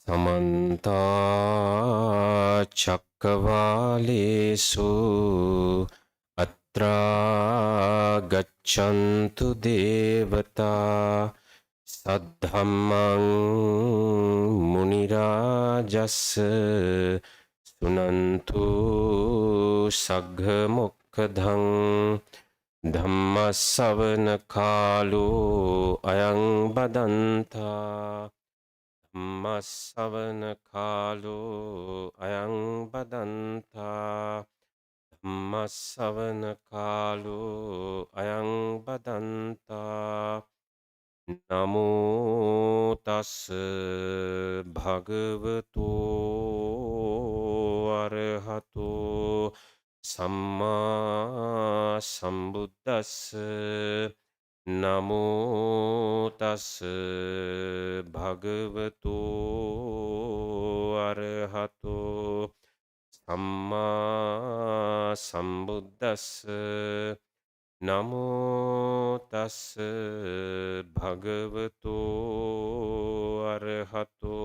Samanta Chakavalesu Atra Gachantu Devata Saddhammang Munirajas Sunantu Sagha Mokkadhang Dhamma Savana Kalu Ayang Badanta Dhamma Savana Kalu Ayang Badanta Dhamma Savana Kalu Ayang Badanta Namo Tassa Bhagavato Arahato Samma Sambuddhassa Namo Tassa Bhagavato Arahato Samma Sambuddhassa Namo Tassa Bhagavato Arahato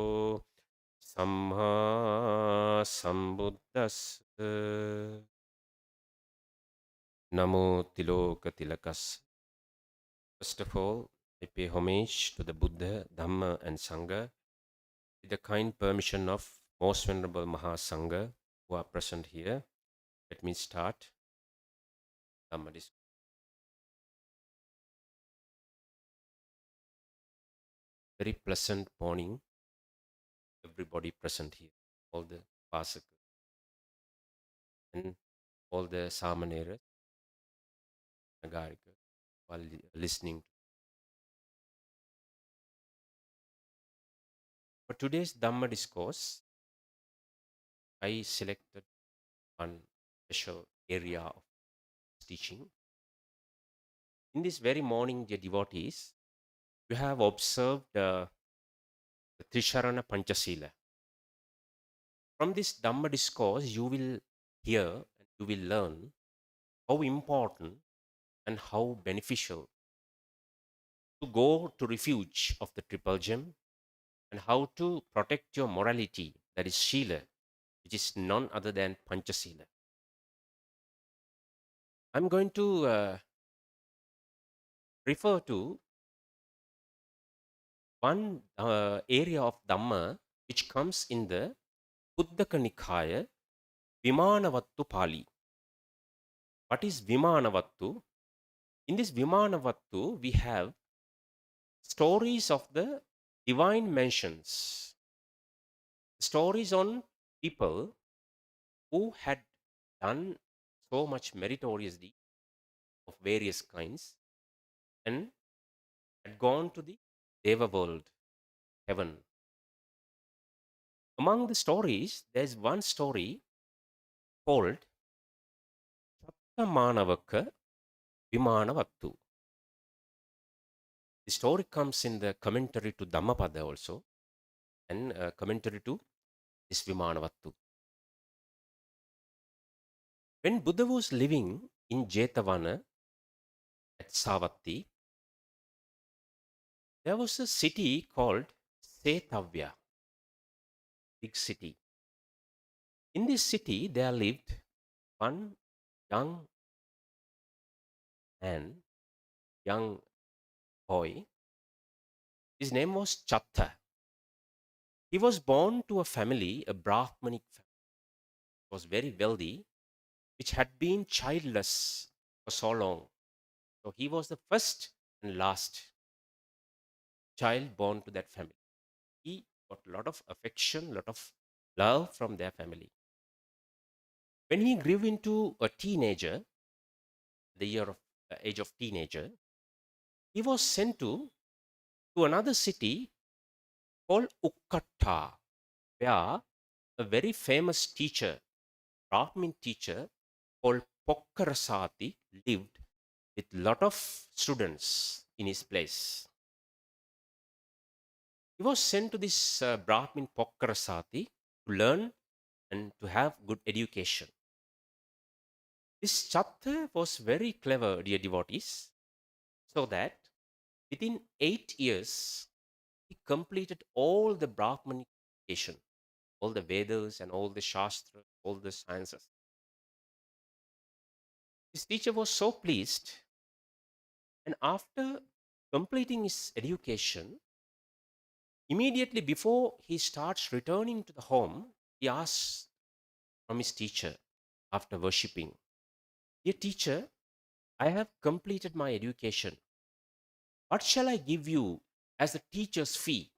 Samma Sambuddhassa Namo Tiloka Tilakas. First of all, I pay homage to the Buddha, Dhamma and Sangha with the kind permission of Most Venerable Maha Sangha who are present here. Let me start Dhamma Discourse. Very pleasant morning, everybody present here, all the Vasakas and all the Samaneras, Nagarikas, while listening. For today's Dhamma Discourse, I selected one special area of teaching. In this very morning, dear devotees, you have observed the Trisarana Panchasila. From this Dhamma Discourse, you will hear and you will learn how important and how beneficial to go to refuge of the triple gem and how to protect your morality, that is Shila, which is none other than Panchasila. I'm going to refer to one area of Dhamma which comes in the Buddhaka Nikaya, Vimanavattu Pali. What is Vimanavattu? In this Vimanavattu, we have stories of the divine mentions, stories on people who had done so much meritorious deeds of various kinds and had gone to the Deva world, heaven. Among the stories, there's one story called Chatta Manavaka Vimanavattu. The story comes in the commentary to Dhammapada also and commentary to this Vimanavattu. When Buddha was living in Jetavana at Savatthi, there was a city called Setavya, big city. In this city, there lived one young man, young boy. His name was Chatta. He was born to a family, a Brahmanic family. He was very wealthy, which had been childless for so long. So he was the first and last child born to that family. He got a lot of affection, a lot of love from their family. When he grew into a teenager, the age of teenager, he was sent to another city called Ukkatta, where a very famous teacher, Brahmin teacher called Pokkarasati lived with lot of students in his place. He was sent to this Brahmin Pokkarasati to learn and to have good education. This Chatta was very clever, dear devotees, so that within 8 years, he completed all the Brahmanic education, all the Vedas and all the Shastras, all the sciences. His teacher was so pleased, and after completing his education, immediately before he starts returning to the home, he asks from his teacher after worshipping, "Dear teacher, I have completed my education. What shall I give you as the teacher's fee?"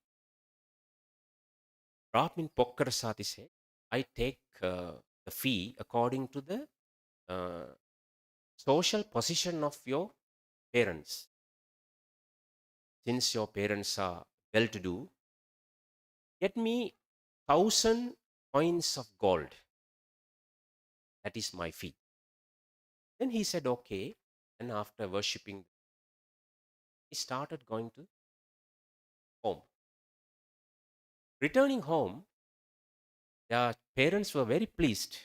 Brahmin Pokkarasati said, "I take the fee according to the uh, social position of your parents. Since your parents are well to do, get me 1,000 coins of gold. That is my fee." Then he said, "Okay." And after worshipping, he started going to home. Returning home, their parents were very pleased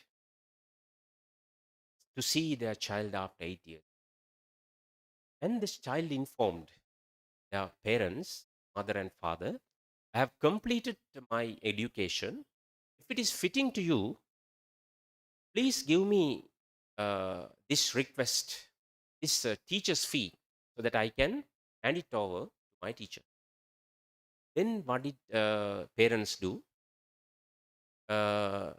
to see their child after 8 years. And this child informed their parents, mother and father, "I have completed my education. If it is fitting to you, please give me this request, this teacher's fee, so that I can hand it over to my teacher." Then what did parents do? Uh,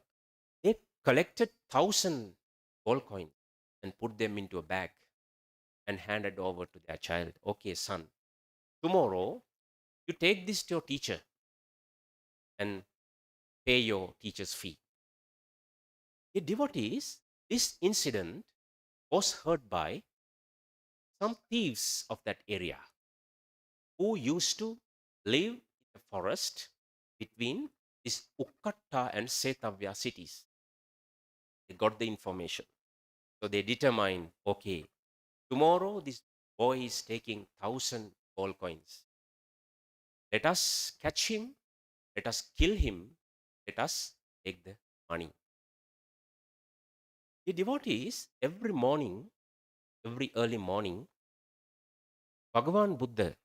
they collected 1,000 gold coins and put them into a bag and handed over to their child. "Okay, son, tomorrow you take this to your teacher and pay your teacher's fee." The devotees, this incident was heard by some thieves of that area who used to live in the forest between this Ukkatta and Setavya cities. They got the information. So they determined, okay, tomorrow this boy is taking 1,000 gold coins. Let us catch him, let us kill him, let us take the money. The devotees, every morning, every early morning, Bhagavan Buddha,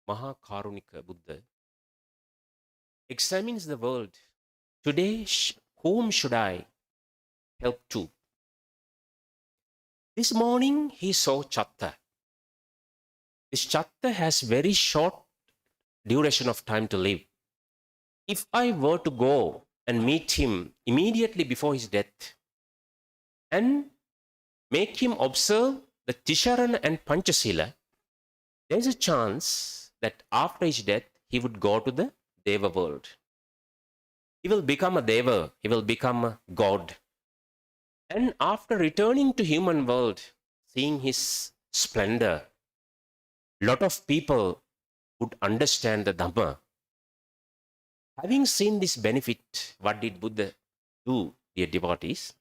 Maha Buddha, examines the world. Today, whom should I help to? This morning, he saw Chatta. This Chatta has very short duration of time to live. If I were to go and meet him immediately before his death and make him observe the Tisarana and Panchasila, there is a chance that after his death, he would go to the Deva world. He will become a Deva, he will become a god. And after returning to human world, seeing his splendor, lot of people would understand the Dhamma. Having seen this benefit, what did Buddha do, dear devotees?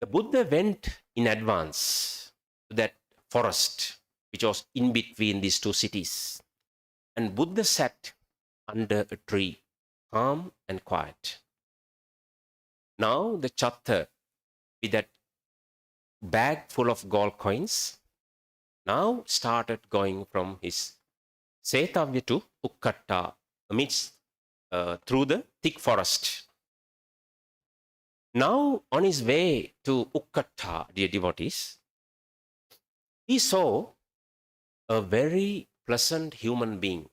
The Buddha went in advance to that forest which was in between these two cities. And Buddha sat under a tree, calm and quiet. Now the Chatta, with that bag full of gold coins, now started going from his Setavya to Ukkatta amidst through the thick forest. Now on his way to Ukkatta, dear devotees, he saw a very pleasant human being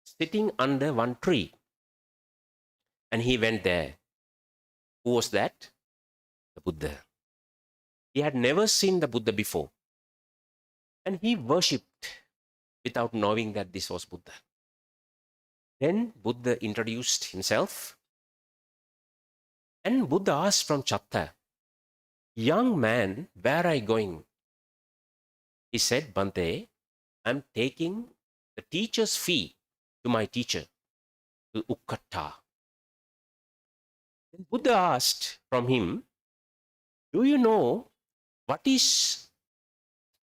sitting under one tree. And he went there. Who was that? The Buddha. He had never seen the Buddha before. And he worshipped without knowing that this was Buddha. Then Buddha introduced himself. And Buddha asked from Chatta, "Young man, where are you going?" He said, "Bhante, I'm taking the teacher's fee to my teacher, to Ukkatta." Then Buddha asked from him, "Do you know what is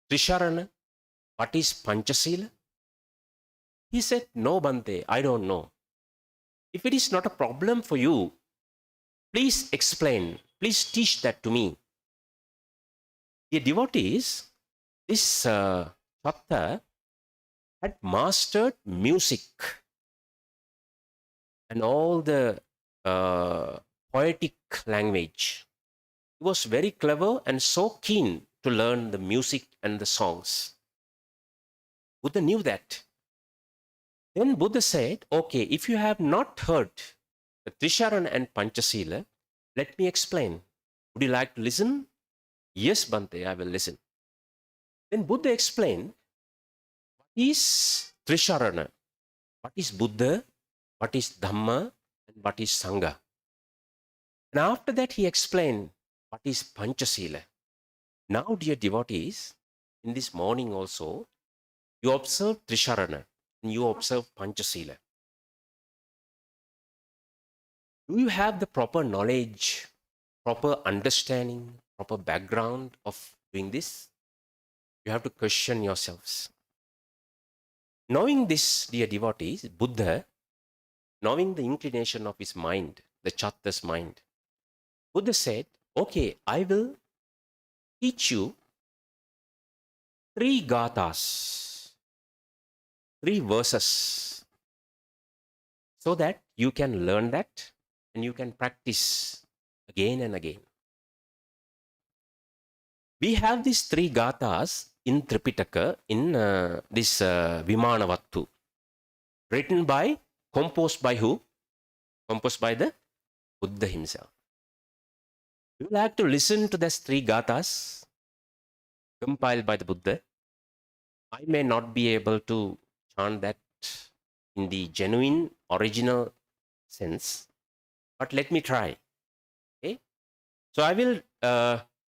Trisarana? What is Panchasila?" He said, "No, Bhante, I don't know. If it is not a problem for you, please explain, please teach that to me." The devotees, this Chatta had mastered music and all the poetic language. He was very clever and so keen to learn the music and the songs. Buddha knew that. Then Buddha said, okay, if you have not heard the Trisarana and Panchasila, let me explain. Would you like to listen? Yes, Bhante, I will listen. Then Buddha explained what is Trisarana, what is Buddha, what is Dhamma, and what is Sangha. And after that, he explained what is Panchasila. Now, dear devotees, in this morning also, you observe Trisarana and you observe Panchasila. Do you have the proper knowledge, proper understanding, proper background of doing this? You have to question yourselves. Knowing this, dear devotees, Buddha, knowing the inclination of his mind, the Chatta's mind, Buddha said, okay, I will teach you 3 gatas, 3 verses, so that you can learn that and you can practice again and again. We have these 3 gatas in Tripitaka, in this Vimanavattu, written by, composed by who? Composed by the Buddha himself. You will have to listen to these 3 gatas compiled by the Buddha. I may not be able to chant that in the genuine, original sense, but let me try. Okay? So I will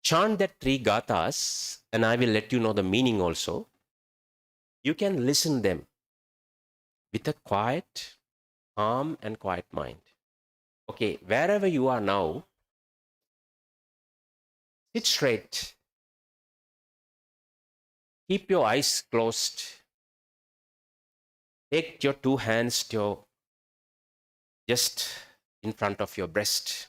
chant that 3 gatas and I will let you know the meaning also. You can listen them with a quiet, calm and quiet mind. Okay, wherever you are now, sit straight. Keep your eyes closed. Take your 2 hands to just in front of your breast.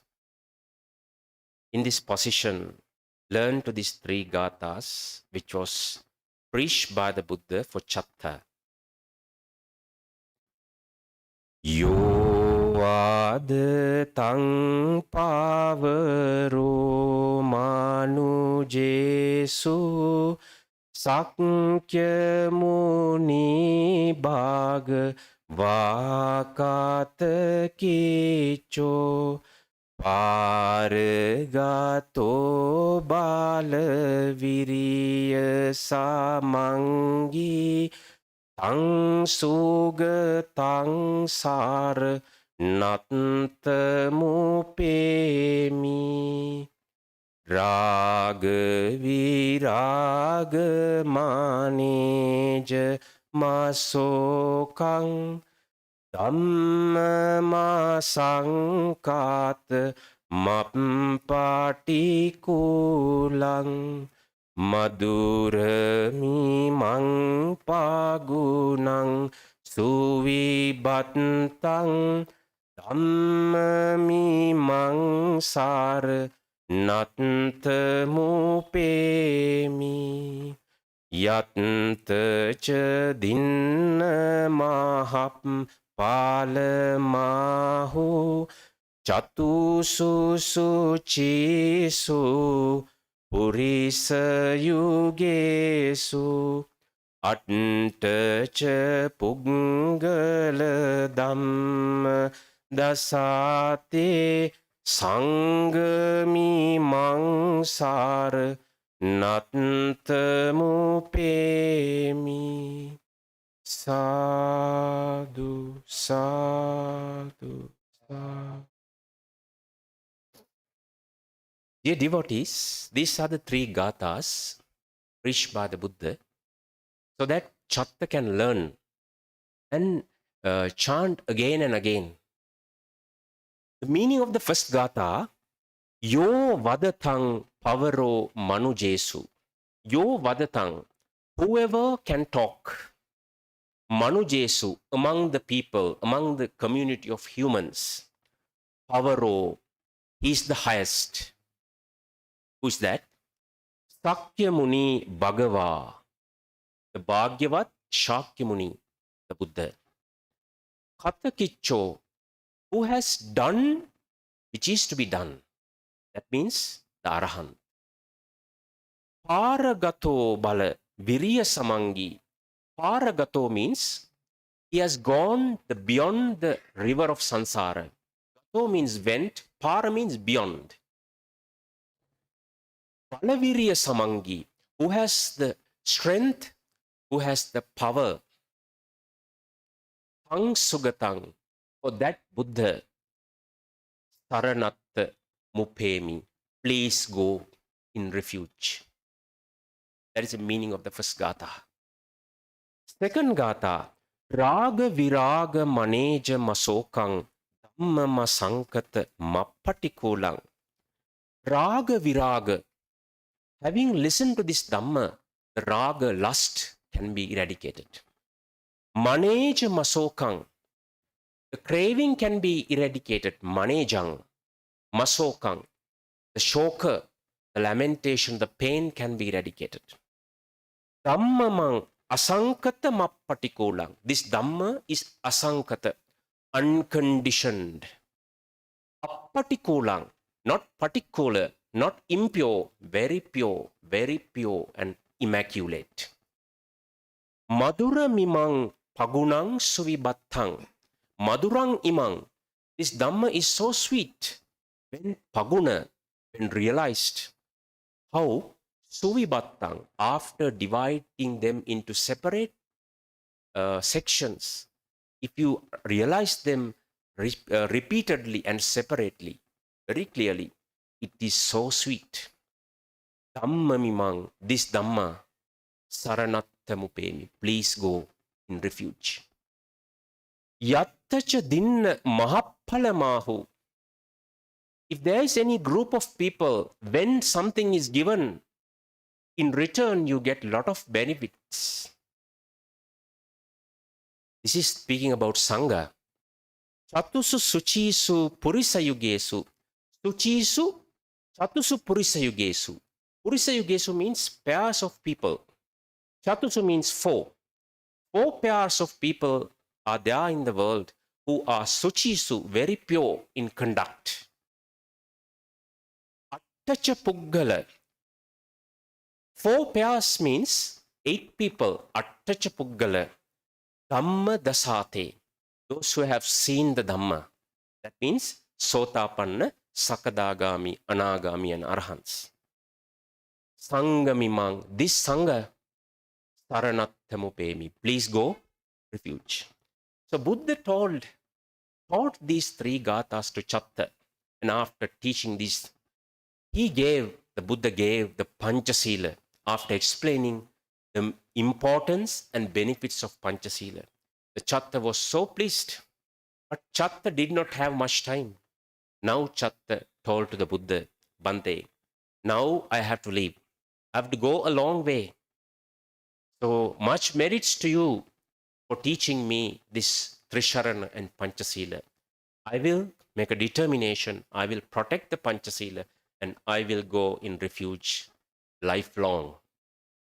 In this position, learn to these 3 gathas, which was preached by the Buddha for Chatta. Yo vada tang pavaro manu jesu Sakya muni bhag vakata kicho pargato bala viriya samangi tang suga tang sar nattamupemi Raga viraga maneja masokang Dhamma masangkat mampatikulang Madura mimang pagunang suvibatang Dhamma mimang sar nattamupemi yatta ca dinna mahap palamahu chatu sucisu purisa yugesu atta ca punggala dhamma dasate Sangami mangsar nattamupemi sadhu sadhu sadhu. Dear devotees, these are the 3 gathas preached by the Buddha so that Chatta can learn and chant again and again. The meaning of the first gatha, Yo vadatang pavaro manujesu. Yo vadatang, whoever can talk, manujesu, among the people, among the community of humans. Pavaro, he is the highest. Who is that? Sakya Muni Bhagava, the Bhagyavat Shakya Muni, the Buddha. Katha Kicho, who has done which is to be done. That means the Arahant. Paragato bala viriya samangi. Paragato means he has gone beyond the river of samsara. Gato means went, para means beyond. Balaviriya samangi, who has the strength, who has the power. Tang sugatang, for that Buddha, saranatta mupemi, please go in refuge. That is the meaning of the first gata. Second gata, raga viraga maneja masokang dhamma masankata mappatikulang. Raga viraga, having listened to this dhamma, the raga, lust, can be eradicated. Maneja masokang, the craving can be eradicated. Manejang, masokang, the shoka, the lamentation, the pain can be eradicated. Dhammamang asankata mappatikulang. This dhamma is asankata, unconditioned. Appatikulang, not particular, not impure, very pure and immaculate. Madura mimang pagunang suvibattang. Madurang imang. This dhamma is so sweet when paguna, when realized. How? Suvibattang, after dividing them into separate sections. If you realize them repeatedly and separately, very clearly, it is so sweet. Dhamma mimang, this dhamma, saranattamupemi, please go in refuge. Yattacha dinna mahappalamahu. If there is any group of people, when something is given, in return you get a lot of benefits. This is speaking about Sangha. Chatusu suchisu purisayugesu. Suchisu chatusu purisayugesu. Purisayugesu means pairs of people. Chatusu means four. Four pairs of people are there in the world who are suchisu, very pure in conduct. Attacha puggala. Four pairs means 8 people. Attacha puggala. Dhamma dasate. Those who have seen the Dhamma. That means Sotapanna, Sakadagami, Anagami and Arhants. Sangha mimang. This Sangha, Saranattamupemi. Please go, refuge. So Buddha taught these 3 gathas to Chatta. And after teaching these, the Buddha gave the Panchasila after explaining the importance and benefits of Panchasila. The Chatta was so pleased. But Chatta did not have much time. Now Chatta told to the Buddha, Bhante, now I have to leave. I have to go a long way. So much merits to you for teaching me this Trisarana and Panchasila. I will make a determination. I will protect the Panchasila and I will go in refuge lifelong.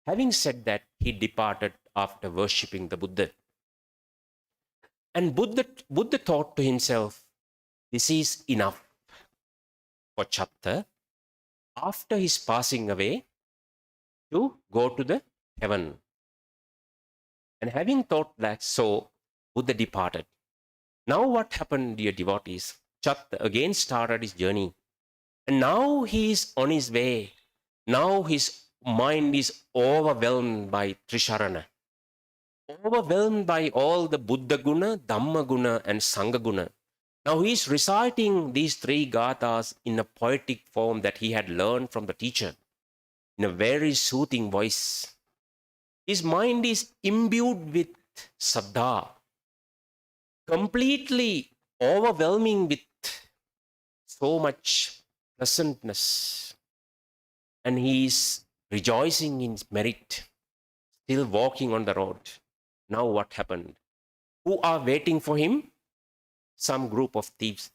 Having said that, he departed after worshipping the Buddha. And Buddha thought to himself, this is enough for Chatta after his passing away to go to the heaven. And having thought that so, Buddha departed. Now what happened, dear devotees? Chatta again started his journey. And now he is on his way. Now his mind is overwhelmed by Trisarana. Overwhelmed by all the Buddha guna, Dhamma guna and Sangha guna. Now he is reciting these 3 gathas in a poetic form that he had learned from the teacher in a very soothing voice. His mind is imbued with saddha, completely overwhelming with so much pleasantness. And he is rejoicing in his merit, still walking on the road. Now what happened? Who are waiting for him? Some group of thieves.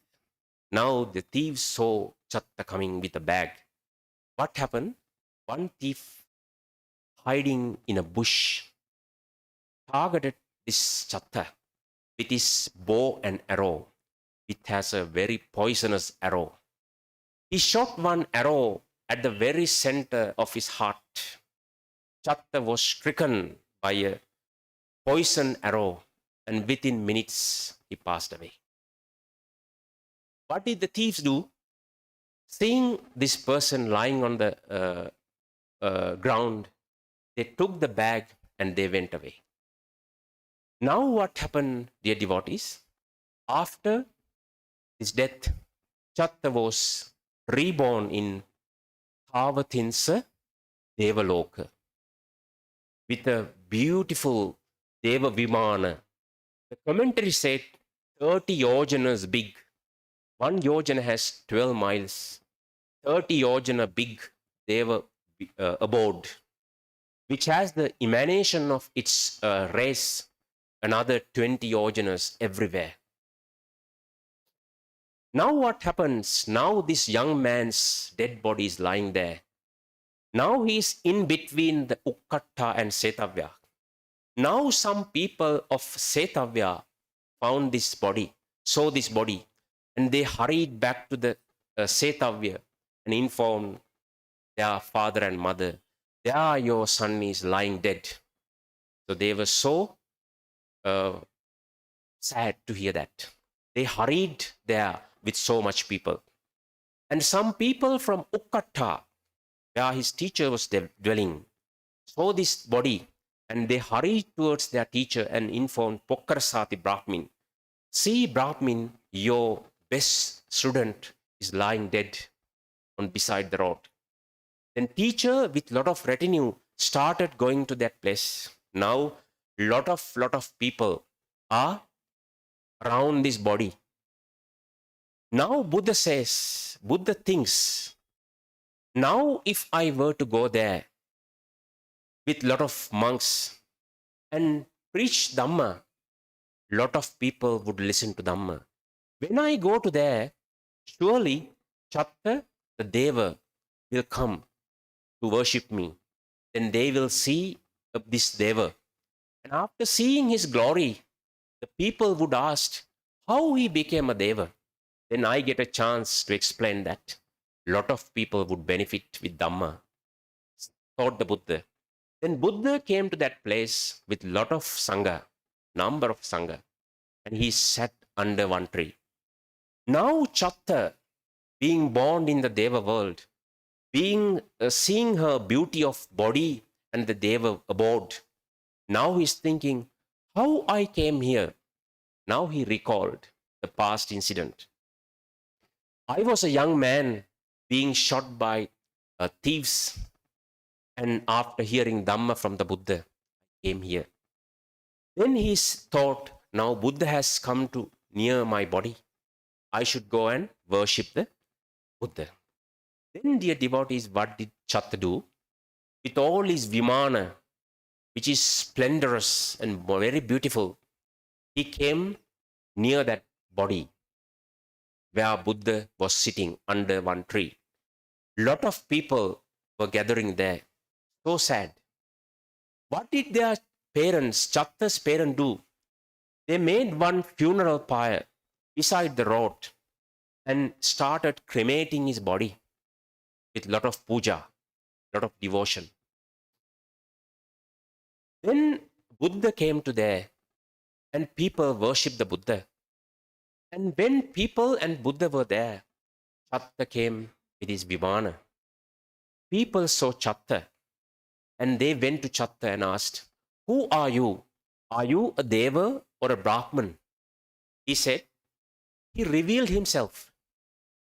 Now the thieves saw Chatta coming with a bag. What happened? One thief hiding in a bush targeted this Chatta with his bow and arrow. it has a very poisonous arrow. He shot one arrow at the very center of his heart. Chatta was stricken by a poison arrow, and within minutes he passed away. What did the thieves do? Seeing this person lying on the ground, they took the bag and they went away. Now what happened, dear devotees? After his death, Chatta was reborn in Thavatinsa Devaloka with a beautiful Deva Vimana. The commentary said 30 yojanas big. One yojana has 12 miles. 30 yojana big Deva abode, which has the emanation of its race, another 20 yojanas everywhere. Now what happens? Now this young man's dead body is lying there. Now he is in between the Ukkatta and Setavya. Now some people of Setavya found this body, saw this body, and they hurried back to the Setavya and informed their father and mother, there your son is lying dead. So they were so sad to hear that. They hurried there with so much people. And some people from Ukkatta, where his teacher was dwelling, saw this body and they hurried towards their teacher and informed Pokkarasati Brahmin, see Brahmin, your best student is lying dead on beside the road. Then teacher with lot of retinue started going to that place. Now lot of people are around this body. Now Buddha says, Buddha thinks, now if I were to go there with lot of monks and preach Dhamma, lot of people would listen to Dhamma. When I go to there, surely Chatta, the Deva, will come to worship me. Then they will see this Deva. And after seeing his glory, the people would ask how he became a Deva. Then I get a chance to explain that. Lot of people would benefit with Dhamma, thought the Buddha. Then Buddha came to that place with lot of Sangha, number of Sangha, and he sat under one tree. Now Chatta, being born in the Deva world, seeing her beauty of body and the Deva abode, now he's thinking, how I came here. Now he recalled the past incident. I was a young man being shot by thieves, and after hearing Dhamma from the Buddha, I came here. Then he thought, now Buddha has come to near my body. I should go and worship the Buddha. Then, dear devotees, what did Chatta do? With all his Vimana, which is splendorous and very beautiful, he came near that body where Buddha was sitting under one tree. Lot of people were gathering there. So sad. What did their parents, Chatta's parents, do? They made one funeral pyre beside the road and started cremating his body with lot of puja, lot of devotion. Then Buddha came to there and people worshipped the Buddha. And when people and Buddha were there, Chatta came with his Vimana. People saw Chatta and they went to Chatta and asked, who are you? Are you a Deva or a Brahman? He said, he revealed himself.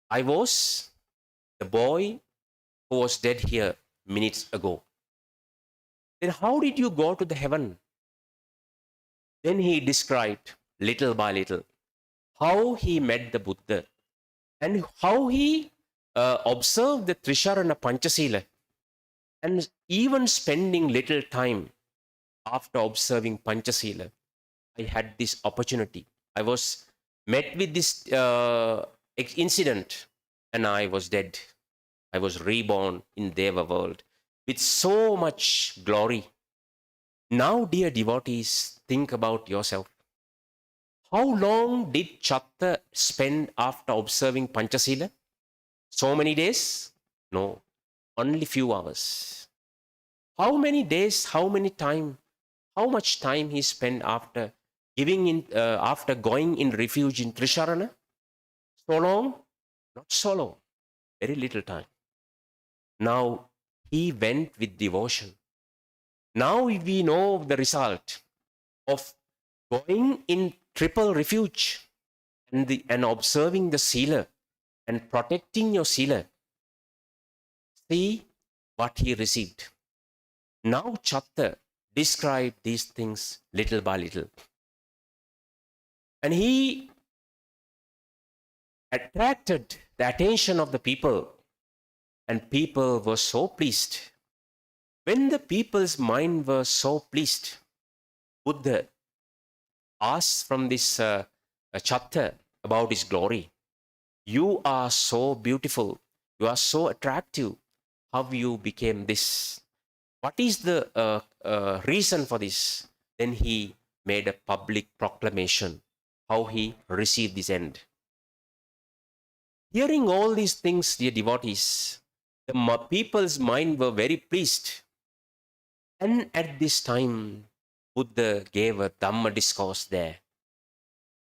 I was the boy who was dead here minutes ago. Then how did you go to the heaven? Then he described little by little how he met the Buddha and how he observed the Trisarana Panchasila, and even spending little time after observing Panchasila, I had this opportunity. I was met with this incident and I was dead. I was reborn in Deva world with so much glory. Now, dear devotees, think about yourself. How long did Chatta spend after observing Panchasila? So many days? No, only few hours. How many days, how many time, how much time he spent after after going in refuge in Trisarana? So long? Not so long, very little time. Now he went with devotion. Now we know the result of going in triple refuge and observing the sila and protecting your sila. See what he received. Now Chatta described these things little by little. And he attracted the attention of the people, and people were so pleased. When the people's mind was so pleased, Buddha asked from this Chatta about his glory. You are so beautiful. You are so attractive. How you became this? What is the reason for this? Then he made a public proclamation how he received this end. Hearing all these things, dear devotees, the people's mind were very pleased. And at this time, Buddha gave a Dhamma Discourse there.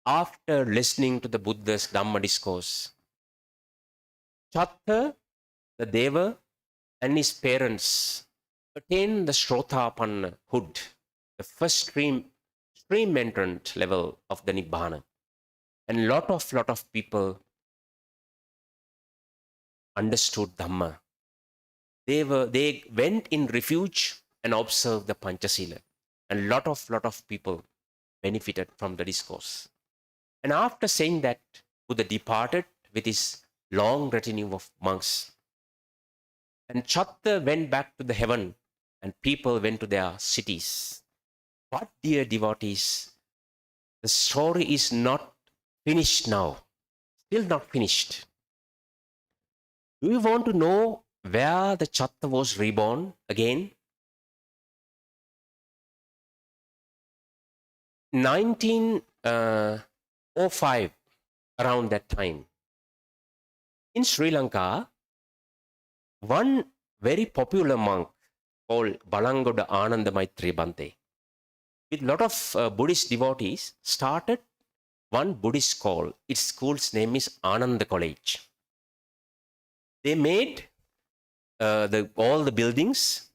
After listening to the Buddha's Dhamma Discourse, Chatta, the Deva, and his parents attained the Shrotapanna hood, the first stream entrant level of the Nibbana. And lot of people understood Dhamma. They went in refuge and observed the Panchasila. And lot of people benefited from the discourse. And after saying that, Buddha departed with his long retinue of monks. And Chatta went back to the heaven, and people went to their cities. But dear devotees, the story is not finished now. Still not finished. Do you want to know where the Chatta was reborn again? 1905, around that time. In Sri Lanka, one very popular monk called Balangoda Ananda Maitri Bhante, with a lot of Buddhist devotees, started one Buddhist school. Its school's name is Ananda College. They made all the buildings,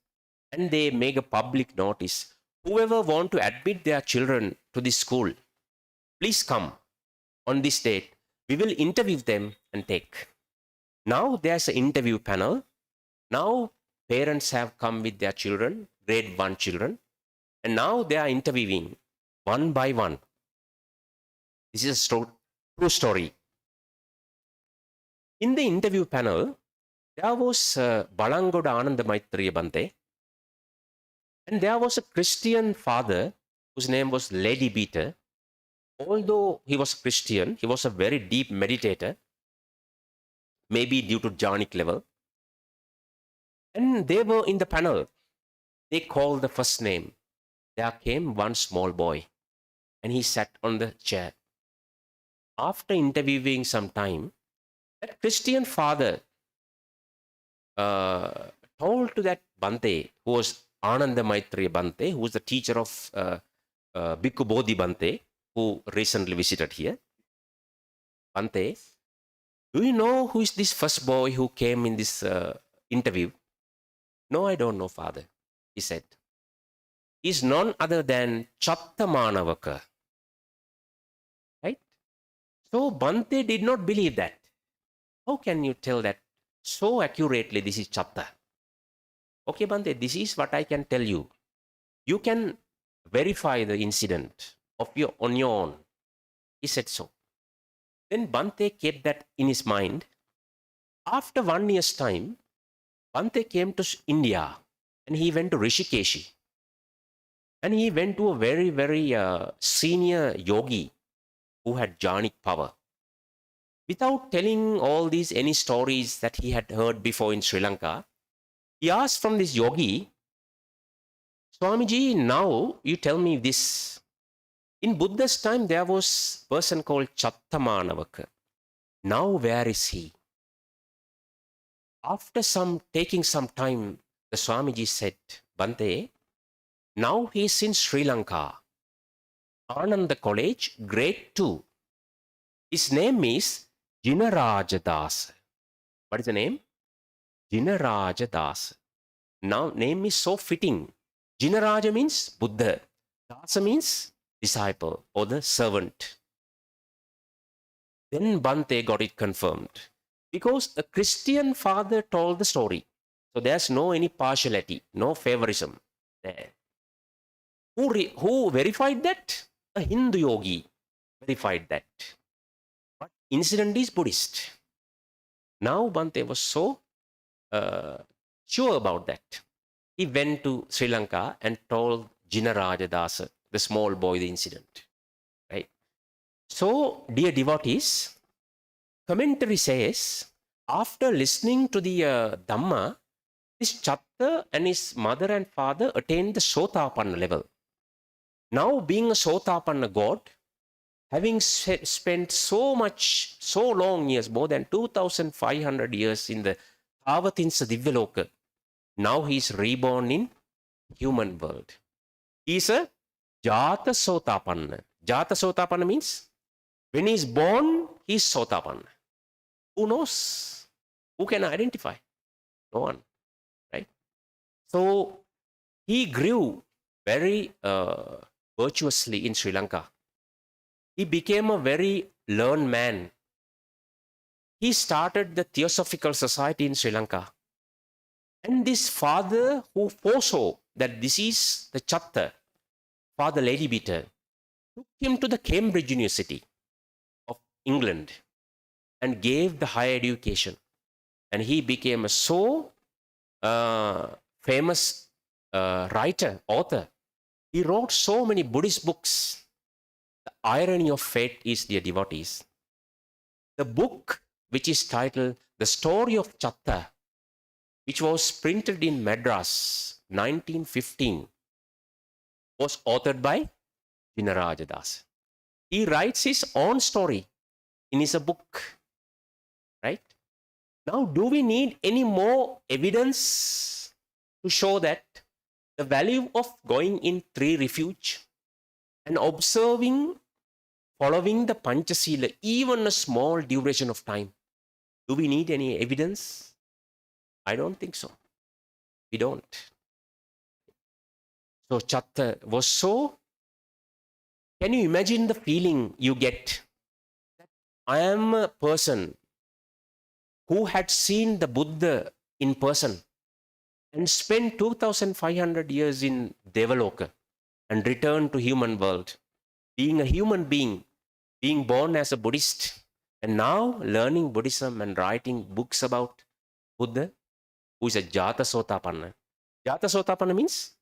and they make a public notice. Whoever want to admit their children to this school, please come on this date. We will interview them and take. Now there's an interview panel. Now parents have come with their children, grade 1 children, and now they are interviewing one by one. This is a true story. In the interview panel, there was Balangoda Ananda Maitri Bhante, and there was a Christian father whose name was Lady Beater. Although he was Christian, he was a very deep meditator, maybe due to jhanic level. And they were in the panel. They called the first name. There came one small boy, and he sat on the chair. After interviewing some time, that Christian father told to that Bhante, who was Ananda Maitri Bhante, who was the teacher of Bhikkhu Bodhi Bhante, who recently visited here. Bhante, do you know who is this first boy who came in this interview? No, I don't know, father, he said. He's none other than Chatta Manavaka. Right? So Bhante did not believe that. How can you tell that so accurately this is Chatta? Okay, Bhante, this is what I can tell you. You can verify the incident on your own. He said so. Then Bhante kept that in his mind. After 1 year's time, Bhante came to India and he went to Rishikesh. And he went to a very, very senior yogi who had jhanic power. Without telling all these any stories that he had heard before in Sri Lanka, he asked from this yogi, Swamiji, now you tell me this. In Buddha's time, there was a person called Chatta. Now, where is he? After taking some time, the Swamiji said, Bhante, now he is in Sri Lanka, Ananda College, grade 2. His name is Jinarajadas. What is the name? Jinarajadas. Now, name is so fitting. Jinaraja means Buddha. Dasa means disciple or the servant. Then Bhante got it confirmed. Because a Christian father told the story. So there's no any partiality, no favorism there. Who verified that? A Hindu yogi verified that. But incident is Buddhist. Now Bhante was so sure about that. He went to Sri Lanka and told Jinarajadasa, the small boy, the incident. Right? So, dear devotees, commentary says, after listening to the Dhamma, this Chatta and his mother and father attained the Sotapanna level. Now, being a Sotapanna god, having spent so long years, more than 2,500 years in the Avatinsa Divyaloka, now he is reborn in human world. He is a Jata Sotapanna. Jata Sotapanna means when he is born, he is Sotapanna. Who knows? Who can identify? No one, right? So he grew very virtuously in Sri Lanka. He became a very learned man. He started the Theosophical Society in Sri Lanka. And this father who foresaw that this is the Chatta, Father Lady Beater, took him to the Cambridge University of England and gave the higher education. And he became a so famous writer, author. He wrote so many Buddhist books. The irony of fate is, dear devotees, the book which is titled The Story of Chatta, which was printed in Madras 1915, was authored by Jinarajadas. He writes his own story in his book, right? Now, do we need any more evidence to show that the value of going in 3 refuge and observing, following the Panchasila, even a small duration of time? Do we need any evidence? I don't think so. We don't. So Chatta was so, can you imagine the feeling you get? I am a person who had seen the Buddha in person and spent 2,500 years in Devaloka and returned to human world, being a human being, being born as a Buddhist, and now learning Buddhism and writing books about Buddha, who is a Jata Sotapanna. Jata Sotapanna means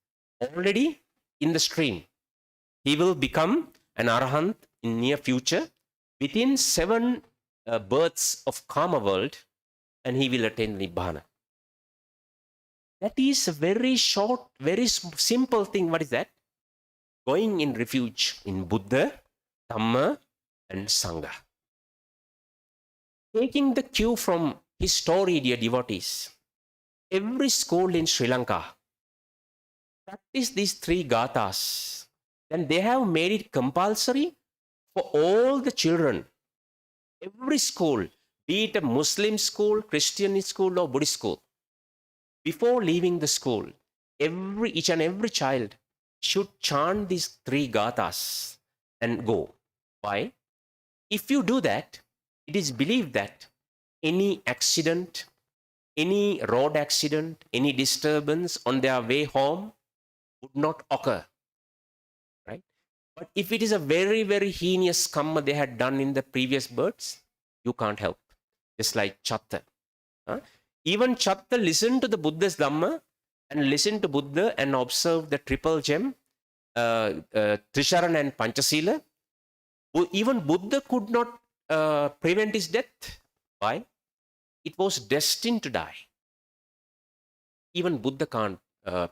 already in the stream. He will become an Arahant in near future within 7 births of Kama world, and he will attain Nibbana. That is a very short, very simple thing. What is that? Going in refuge in Buddha, Dhamma, and Sangha. Taking the cue from his story, dear devotees, every school in Sri Lanka practice these 3 gatas. Then they have made it compulsory for all the children. Every school, be it a Muslim school, Christian school, or Buddhist school, before leaving the school, each and every child should chant these 3 gatas and go. Why? If you do that, it is believed that any accident, any road accident, any disturbance on their way home would not occur. Right? But if it is a very, very heinous karma they had done in the previous births, you can't help. Just like Chatta. Even Chatta listened to the Buddha's Dhamma and listened to Buddha and observed the triple gem, Trisarana and Panchasila. Even Buddha could not prevent his death. Why? It was destined to die. Even Buddha can't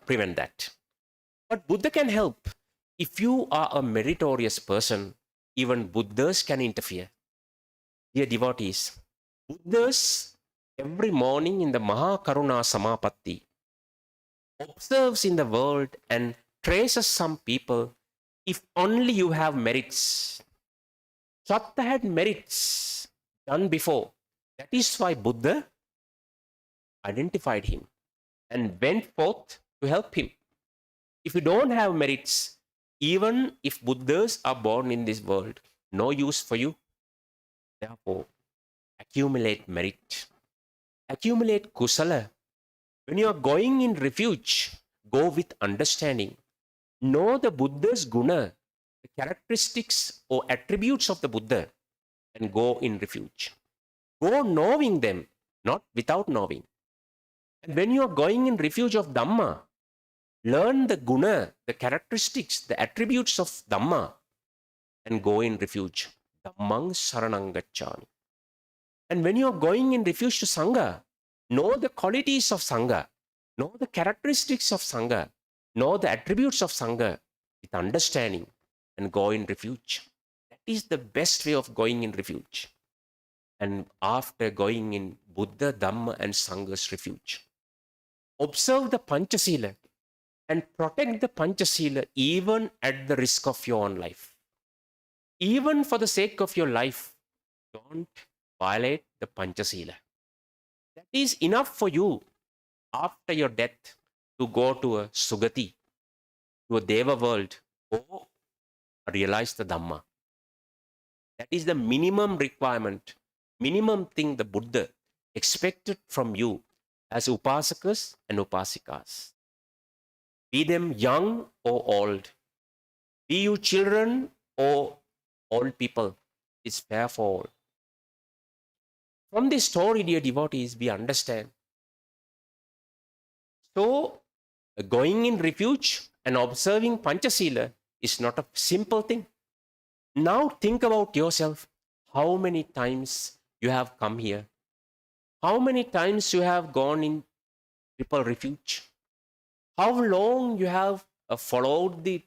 prevent that. But Buddha can help. If you are a meritorious person, even Buddhas can interfere. Dear devotees, Buddhas every morning in the Maha Karuna Samapatti observes in the world and traces some people. If only you have merits. Chatta had merits done before. That is why Buddha identified him and went forth to help him. If you don't have merits, even if Buddhas are born in this world, no use for you. Therefore, accumulate merit, accumulate kusala. When you are going in refuge, go with understanding. Know the Buddha's guna, the characteristics or attributes of the Buddha, and go in refuge. Go knowing them, not without knowing. And when you are going in refuge of Dhamma, learn the guna, the characteristics, the attributes of Dhamma, and go in refuge. Dhammang saranang gacchami. And when you are going in refuge to Sangha, know the qualities of Sangha, know the characteristics of Sangha, know the attributes of Sangha with understanding, and go in refuge. That is the best way of going in refuge. And after going in Buddha, Dhamma, and Sangha's refuge, observe the Panchasila and protect the Panchasila even at the risk of your own life. Even for the sake of your life, don't violate the Panchasila. That is enough for you after your death to go to a Sugati, to a Deva world, or realize the Dhamma. That is the minimum requirement, minimum thing the Buddha expected from you as Upasakas and Upasikas. Be them young or old, be you children or old people, it's fair for all. From this story, dear devotees, we understand. So, going in refuge and observing Panchasila is not a simple thing. Now think about yourself. How many times you have come here? How many times you have gone in triple refuge? How long you have followed the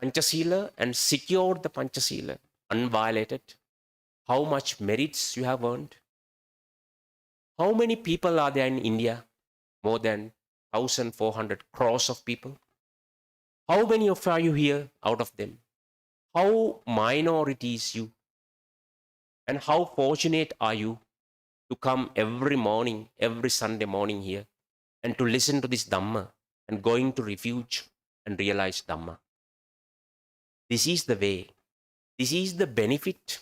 Panchasila and secured the Panchasila unviolated? How much merits you have earned? How many people are there in India? More than 1,400 crores of people. How many of are you here out of them? How minority is you? And how fortunate are you to come every morning, every Sunday morning here and to listen to this Dhamma and going to refuge and realize Dhamma. This is the way. This is the benefit.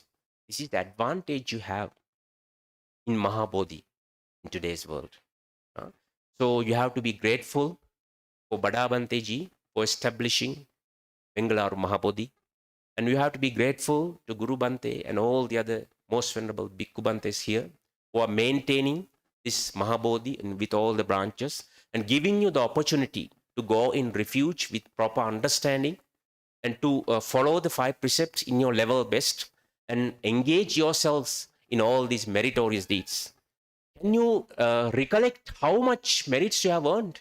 This is the advantage you have in Maha Bodhi in today's world. So you have to be grateful for Bada Bhanteji for establishing Bengaluru Maha Bodhi. And you have to be grateful to Guru Bhante and all the other most venerable Bhikkhu Bhantes here who are maintaining this Maha Bodhi and with all the branches and giving you the opportunity to go in refuge with proper understanding and to follow the 5 precepts in your level best and engage yourselves in all these meritorious deeds. Can you recollect how much merits you have earned?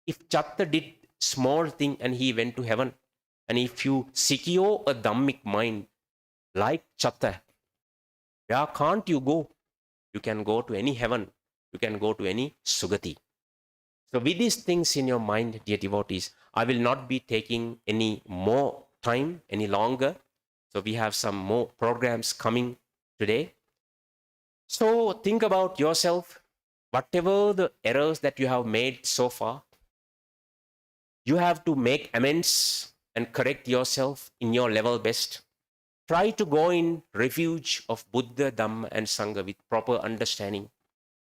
If Chatta did small thing and he went to heaven, and if you secure a Dhammic mind like Chatta, where can't you go? You can go to any heaven. You can go to any Sugati. So with these things in your mind, dear devotees, I will not be taking any more time, any longer. So we have some more programs coming today. So think about yourself, whatever the errors that you have made so far, you have to make amends and correct yourself in your level best. Try to go in refuge of Buddha, Dhamma and Sangha with proper understanding.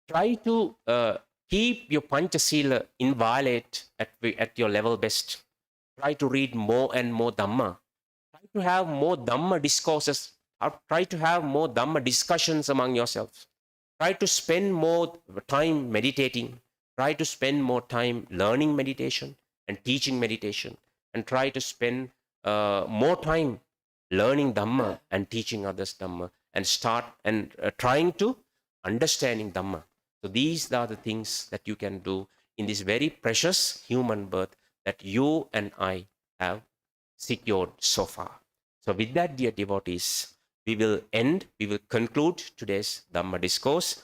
Try to keep your Panchasila inviolate at your level best. Try to read more and more Dhamma. Try to have more Dhamma discourses. Try to have more Dhamma discussions among yourselves. Try to spend more time meditating. Try to spend more time learning meditation and teaching meditation. And try to spend more time learning Dhamma and teaching others Dhamma. And start and trying to understanding Dhamma. So these are the things that you can do in this very precious human birth that you and I have. secured so far. So, with that, dear devotees, we will conclude today's Dhamma discourse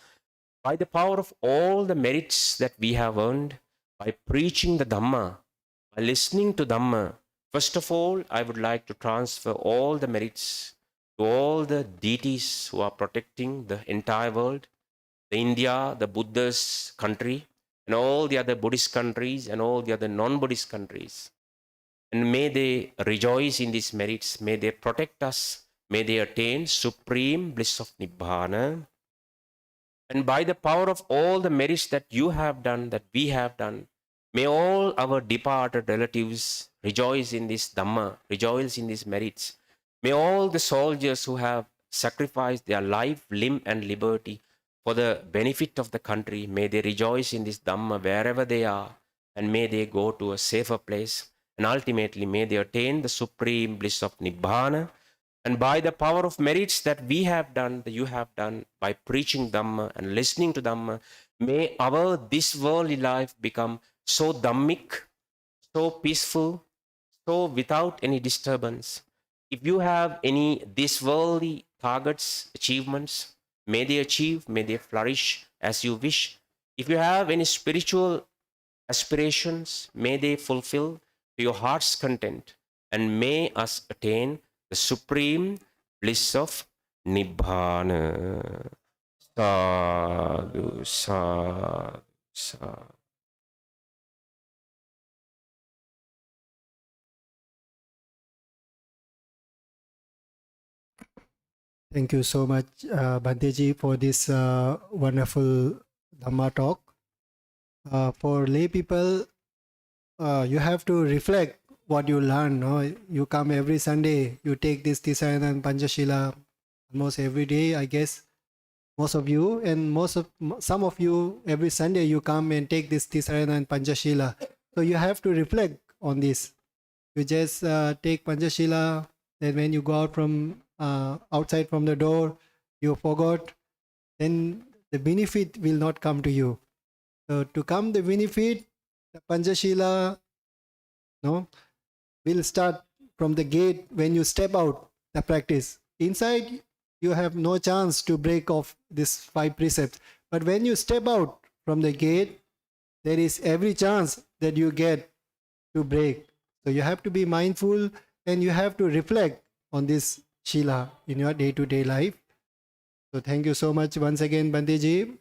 by the power of all the merits that we have earned by preaching the Dhamma, by listening to Dhamma. First of all, I would like to transfer all the merits to all the deities who are protecting the entire world, the India, the Buddha's country, and all the other Buddhist countries and all the other non-Buddhist countries. And may they rejoice in these merits, may they protect us, may they attain supreme bliss of Nibbana. And by the power of all the merits that you have done, that we have done, may all our departed relatives rejoice in this Dhamma, rejoice in these merits. May all the soldiers who have sacrificed their life, limb, and liberty for the benefit of the country, may they rejoice in this Dhamma wherever they are, and may they go to a safer place. And ultimately, may they attain the supreme bliss of Nibbana. And by the power of merits that we have done, that you have done, by preaching Dhamma and listening to Dhamma, may our this worldly life become so Dhammic, so peaceful, so without any disturbance. If you have any this worldly targets, achievements, may they achieve, may they flourish as you wish. If you have any spiritual aspirations, may they fulfill to your heart's content, and may us attain the supreme bliss of Nibbana. Sadhu, sadhu, sadhu. Thank you so much, Bhanteji, for this wonderful Dhamma talk. For lay people, you have to reflect what you learn. No? You come every Sunday, you take this Tisarana and Panchashila almost every day, I guess. Most of you, and some of you, every Sunday you come and take this Tisarana and Panchashila. So you have to reflect on this. You just take Panchashila, then when you go out from outside from the door, you forgot, then the benefit will not come to you. So to come the benefit, the Panchashila will start from the gate when you step out the practice. Inside, you have no chance to break off these 5 precepts. But when you step out from the gate, there is every chance that you get to break. So you have to be mindful and you have to reflect on this Shila in your day-to-day life. So thank you so much once again, Bhanteji,